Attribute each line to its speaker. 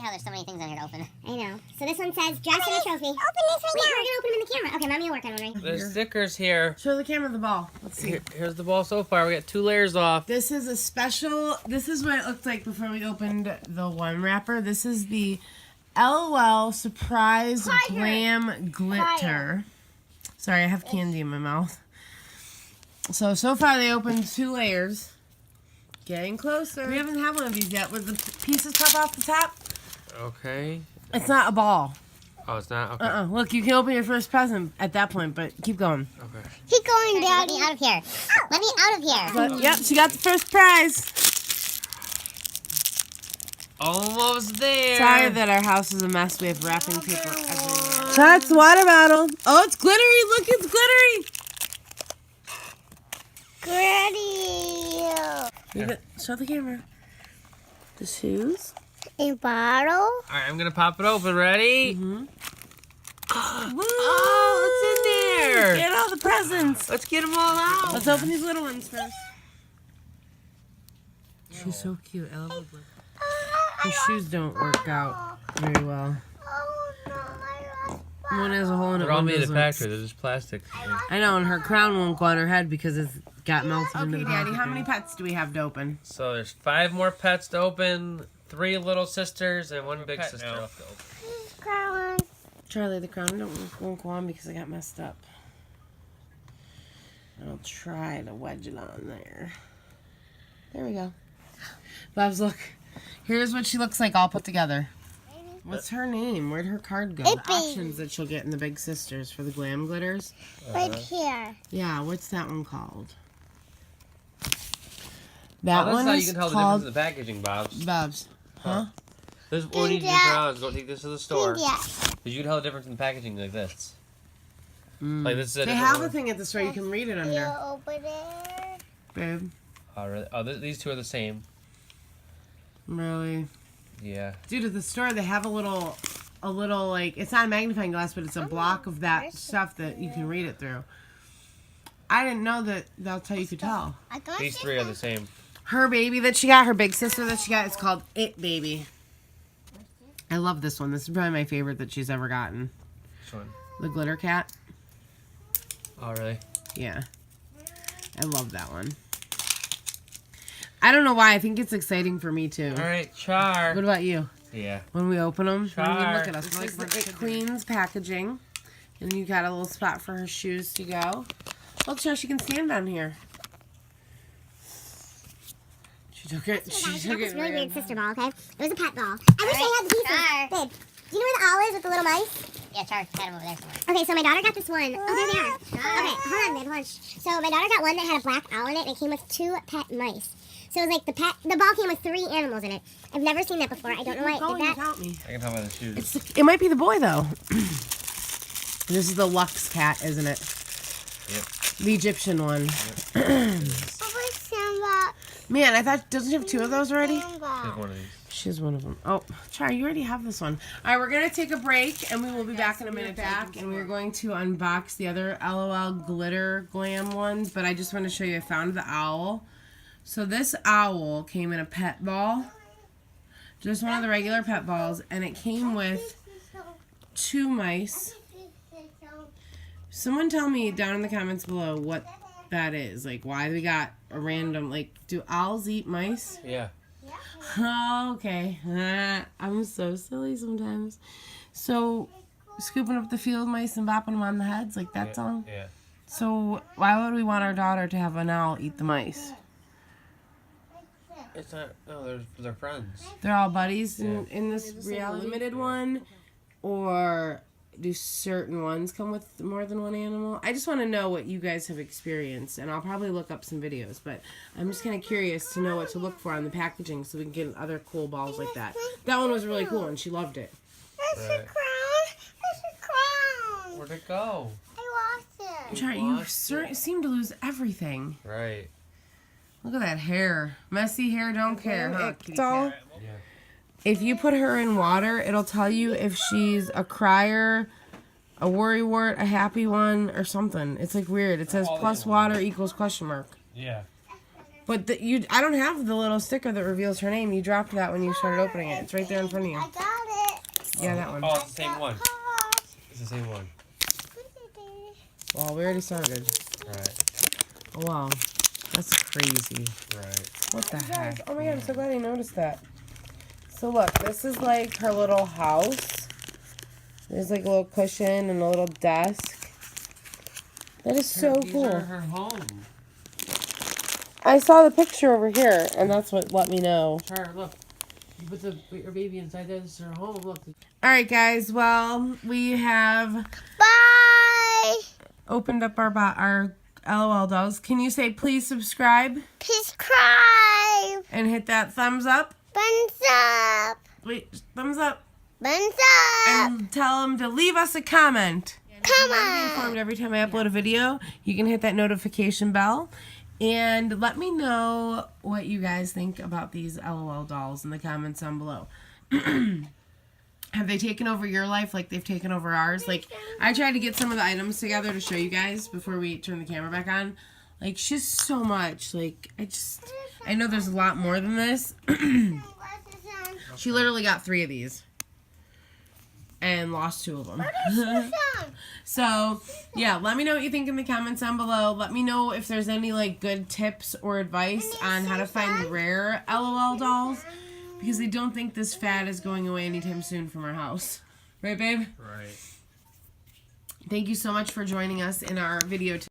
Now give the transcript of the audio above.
Speaker 1: how there's so many things on here to open.
Speaker 2: I know. So this one says dress and a trophy. Open this right now. We're gonna open them in the camera. Okay, Mommy will work on one right.
Speaker 3: There's stickers here.
Speaker 4: Show the camera the ball. Let's see.
Speaker 3: Here's the ball so far. We got 2 layers off.
Speaker 4: This is a special. This is what it looked like before we opened the one wrapper. This is the LOL Surprise Glam Glitter. Sorry, I have candy in my mouth. So far they opened 2 layers. Getting closer. We haven't had one of these yet. Where the pieces pop off the top?
Speaker 3: Okay.
Speaker 4: It's not a ball.
Speaker 3: Oh, it's not? Okay.
Speaker 4: Look, you can open your first present at that point, but keep going.
Speaker 3: Okay.
Speaker 2: Keep going, Daddy.
Speaker 1: Let me out of here. Let me out of here.
Speaker 4: But, yep, she got the first prize.
Speaker 3: Almost there.
Speaker 4: Sorry that our house is a mess. We have wrapping paper everywhere. That's water bottle. Oh, it's glittery. Look, it's glittery.
Speaker 2: Gritty.
Speaker 4: Show the camera. The shoes.
Speaker 2: A bottle.
Speaker 3: All right, I'm going to pop it open. Ready?
Speaker 4: Mm-hmm.
Speaker 3: Oh, it's in there.
Speaker 4: Get all the presents.
Speaker 3: Let's get them all out.
Speaker 4: Let's open these little ones first. She's so cute. I love her. Her shoes don't work out very well.
Speaker 2: Oh no, I
Speaker 4: One has a hole in it.
Speaker 3: They're all
Speaker 4: one
Speaker 3: made of
Speaker 4: doesn't.
Speaker 3: factory. They're just plastic.
Speaker 4: I know, and her crown won't go on her head because it's got melted into the
Speaker 5: Okay, Daddy,
Speaker 4: packaging.
Speaker 5: how many pets do we have to open?
Speaker 3: So there's 5 more pets to open, 3 little sisters, and 1 big sister left to open.
Speaker 2: crown.
Speaker 4: Charlie, the crown won't go on because I got messed up. I'll try to wedge it on there. There we go. Bobs, look. Here's what she looks like all put together. What's her name? Where'd her card go? The options that she'll get in the Big Sisters for the glam glitters.
Speaker 2: Right here.
Speaker 4: Yeah, what's that one called?
Speaker 3: Oh,
Speaker 4: That
Speaker 3: that's
Speaker 4: one
Speaker 3: how you
Speaker 4: is
Speaker 3: can tell the
Speaker 4: called
Speaker 3: difference in the packaging, Bobs.
Speaker 4: Bobs. Huh?
Speaker 3: This what we need to do now is go take this to the store.
Speaker 2: Yeah.
Speaker 3: Because you can tell the difference in the packaging like this. Like this is a
Speaker 4: They
Speaker 3: different
Speaker 4: have
Speaker 3: one.
Speaker 4: a thing at the store you can read it
Speaker 2: You
Speaker 4: under.
Speaker 2: open it.
Speaker 4: Babe.
Speaker 3: Oh, really? Oh, these 2 are the same.
Speaker 4: Really?
Speaker 3: Yeah.
Speaker 4: Dude, at the store they have a little like, it's not a magnifying glass, but it's a block of that stuff that you can read it through. I didn't know that's how you could tell.
Speaker 2: I got
Speaker 3: These 3 are the same.
Speaker 4: Her baby that she got, her big sister that she got, is called It Baby. I love this one. This is probably my favorite that she's ever gotten.
Speaker 3: Which one?
Speaker 4: The glitter cat.
Speaker 3: Oh, really?
Speaker 4: Yeah. I love that one. I don't know why. I think it's exciting for me too.
Speaker 3: All right, Char.
Speaker 4: What about you?
Speaker 3: Yeah.
Speaker 4: When we open them,
Speaker 3: Char.
Speaker 4: look at us. This is the It Queen's packaging. And you got a little spot for her shoes to go. Look, Char, she can stand on here. She took it. She took
Speaker 2: This
Speaker 4: it.
Speaker 2: really
Speaker 4: right
Speaker 2: weird
Speaker 4: in.
Speaker 2: sister ball, okay? It was a pet ball. I wish I had the pieces. Babe, do you know where the owl is with the little mice?
Speaker 1: Yeah, Char had them over there somewhere.
Speaker 2: Okay, so my daughter got this one. Oh, there they are. Okay, hold on, babe, hold on. So my daughter got one that had a black owl in it, and it came with 2 pet mice. So it was like the ball came with 3 animals in it. I've never seen that before. I don't know why it
Speaker 4: Oh,
Speaker 2: did
Speaker 4: you
Speaker 2: that.
Speaker 4: got me.
Speaker 3: I can tell by the shoes.
Speaker 4: It might be the boy though. This is the Lux cat, isn't it?
Speaker 3: Yep.
Speaker 4: The Egyptian one.
Speaker 2: Oh, Simba.
Speaker 4: Man, I thought, doesn't she have 2 of those already?
Speaker 3: Here's
Speaker 2: Simba.
Speaker 3: one of these.
Speaker 4: She's one of them. Oh, Char, you already have this one. All right, we're going to take a break, and we will be back in a minute and we're going to unbox the other LOL Glitter Glam ones, but I just want to show you, I found the owl. So this owl came in a pet ball, just one of the regular pet balls, and it came with 2 mice. Someone tell me down in the comments below what that is. Like, why we got a random, like, do owls eat mice?
Speaker 3: Yeah.
Speaker 4: Oh, okay. I'm so silly sometimes. So, scooping up the field mice and bopping them on the heads, like that song?
Speaker 3: Yeah.
Speaker 4: So, why would we want our daughter to have an owl eat the mice?
Speaker 3: It's not. No, they're friends.
Speaker 4: They're all buddies in this reality limited one? Or do certain ones come with more than one animal? I just want to know what you guys have experienced, and I'll probably look up some videos, but I'm just kind of curious to know what to look for on the packaging so we can get other cool balls like that. That one was really cool, and she loved it.
Speaker 2: That's a crown. That's a crown.
Speaker 3: Where'd it go?
Speaker 2: I lost it.
Speaker 4: Char, you seem to lose everything.
Speaker 3: Right.
Speaker 4: Look at that hair. Messy hair, don't care, huh?
Speaker 3: Yeah.
Speaker 4: Doll? If you put her in water, it'll tell you if she's a crier, a worrywart, a happy one, or something. It's like weird. It says plus water equals question mark.
Speaker 3: Yeah.
Speaker 4: But I don't have the little sticker that reveals her name. You dropped that when you started opening it. It's right there in front of you.
Speaker 2: I got
Speaker 4: Yeah, that one.
Speaker 3: Oh, it's the same one. It's the same one.
Speaker 4: Well, we already started.
Speaker 3: Right.
Speaker 4: Oh, wow. That's crazy.
Speaker 3: Right.
Speaker 4: What the heck? Oh my god, I'm so glad I noticed that. So look, this is like her little house. There's like a little cushion and a little desk. That is so
Speaker 3: These
Speaker 4: cool.
Speaker 3: are her home.
Speaker 4: I saw the picture over here, and that's what let me know.
Speaker 3: Char, look. You put your baby inside there. This is her home. Look.
Speaker 4: All right, guys. Well, we have
Speaker 2: Bye.
Speaker 4: opened up our LOL dolls. Can you say please subscribe
Speaker 2: Subscribe.
Speaker 4: and hit that thumbs up?
Speaker 2: Thumbs up.
Speaker 4: Wait, thumbs up.
Speaker 2: Thumbs up.
Speaker 4: And tell them to leave us a comment.
Speaker 2: Come
Speaker 4: Be
Speaker 2: on.
Speaker 4: informed every time I upload a video. You can hit that notification bell. And let me know what you guys think about these LOL dolls in the comments down below. Have they taken over your life like they've taken over ours? Like, I tried to get some of the items together to show you guys before we turn the camera back on. Like, just so much. Like, I know there's a lot more than this. She literally got 3 of these. And lost 2 of them. So, yeah, let me know what you think in the comments down below. Let me know if there's any, like, good tips or advice on how to find rare LOL dolls. Because I don't think this fad is going away anytime soon from our house. Right, babe?
Speaker 3: Right.
Speaker 4: Thank you so much for joining us in our video today.